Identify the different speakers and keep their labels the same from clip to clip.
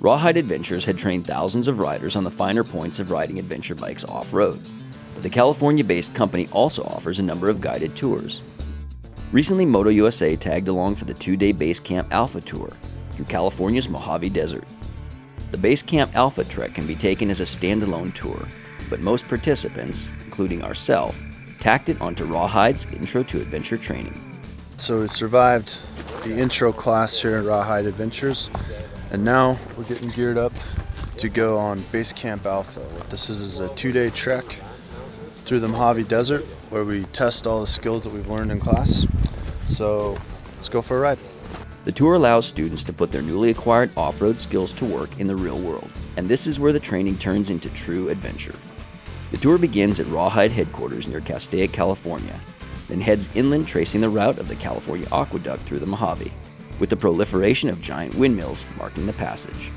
Speaker 1: Rawhide Adventures had trained thousands of riders on the finer points of riding adventure bikes off-road. But the California-based company also offers a number of guided tours. Recently, Moto USA tagged along for the 2-day Basecamp Alpha Tour through California's Mojave Desert. The Basecamp Alpha trek can be taken as a standalone tour, but most participants, including ourselves, tacked it onto Rawhide's Intro to Adventure training.
Speaker 2: So we survived the intro class here at Rayhyde Adventures, and now we're getting geared up to go on Basecamp Alpha. What this is a 2-day trek through the Mojave Desert where we test all the skills that we've learned in class. So let's go for a ride.
Speaker 1: The tour allows students to put their newly acquired off-road skills to work in the real world, and this is where the training turns into true adventure. The tour begins at Rawhide headquarters near Castaic, California, then heads inland tracing the route of the California Aqueduct through the Mojave, with the proliferation of giant windmills marking the passage.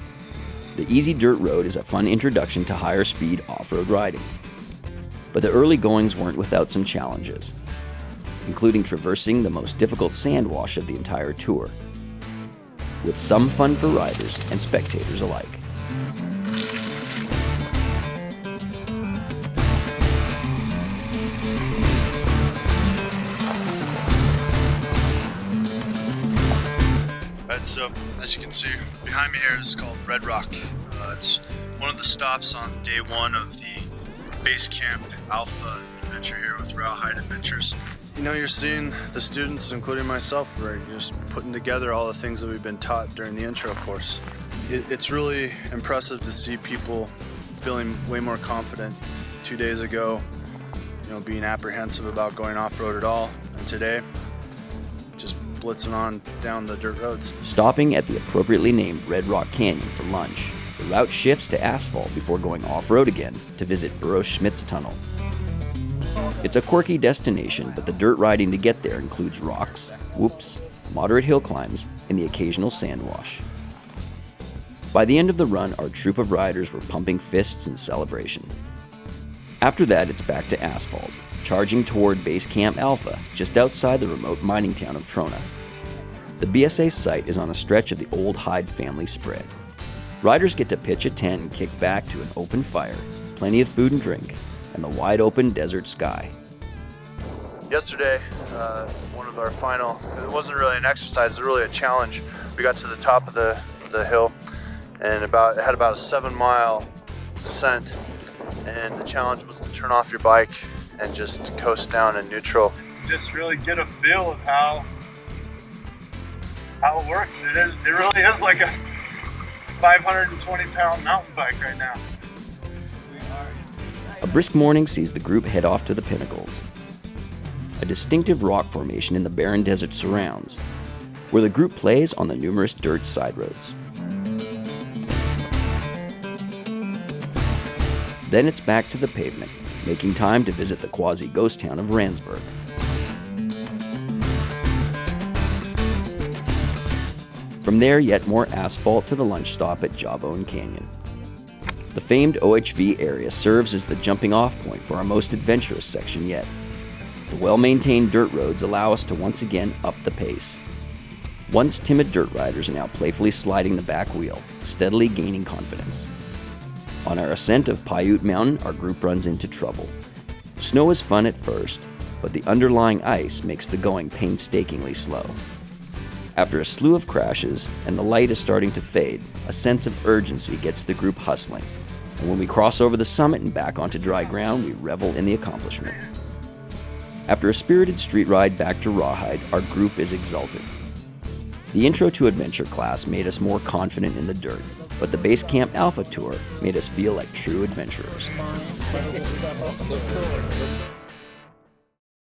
Speaker 1: The easy dirt road is a fun introduction to higher speed off-road riding. But the early goings weren't without some challenges, including traversing the most difficult sand wash of the entire tour, with some fun for riders and spectators alike.
Speaker 2: So, as you can see behind me here, is called Red Rock. It's one of the stops on day 1 of the Basecamp Alpha adventure here with Rayhyde Adventures. You know, you're seeing the students, including myself, we're just putting together all the things that we've been taught during the intro course. It's really impressive to see people feeling way more confident 2 days ago, being apprehensive about going off-road at all, and today, just blitzing on down the dirt roads.
Speaker 1: Stopping at the appropriately named Red Rock Canyon for lunch, the route shifts to asphalt before going off-road again to visit Burroughs-Schmidt's tunnel. It's a quirky destination, but the dirt riding to get there includes rocks, whoops, moderate hill climbs, and the occasional sand wash. By the end of the run, our troop of riders were pumping fists in celebration. After that, it's back to asphalt, charging toward Basecamp Alpha, just outside the remote mining town of Trona. The BSA site is on a stretch of the old Hyde family spread. Riders get to pitch a tent and kick back to an open fire, plenty of food and drink, and the wide open desert sky.
Speaker 2: Yesterday, one of our final, it wasn't really an exercise, it was really a challenge. We got to the top of the hill and it had about a 7-mile descent, and the challenge was to turn off your bike and just coast down in neutral.
Speaker 3: Just really get a feel of how it works. It really is like a 520-pound mountain bike right now.
Speaker 1: A brisk morning sees the group head off to the Pinnacles, a distinctive rock formation in the barren desert surrounds, where the group plays on the numerous dirt side roads. Then it's back to the pavement, making time to visit the quasi-ghost town of Randsburg. From there, yet more asphalt to the lunch stop at Jawbone Canyon. The famed OHV area serves as the jumping-off point for our most adventurous section yet. The well-maintained dirt roads allow us to once again up the pace. Once timid dirt riders are now playfully sliding the back wheel, steadily gaining confidence. On our ascent of Paiute Mountain, our group runs into trouble. Snow is fun at first, but the underlying ice makes the going painstakingly slow. After a slew of crashes and the light is starting to fade, a sense of urgency gets the group hustling. And when we cross over the summit and back onto dry ground, we revel in the accomplishment. After a spirited street ride back to Rawhide, our group is exultant. The Intro to Adventure class made us more confident in the dirt, but the Basecamp Alpha tour made us feel like true adventurers.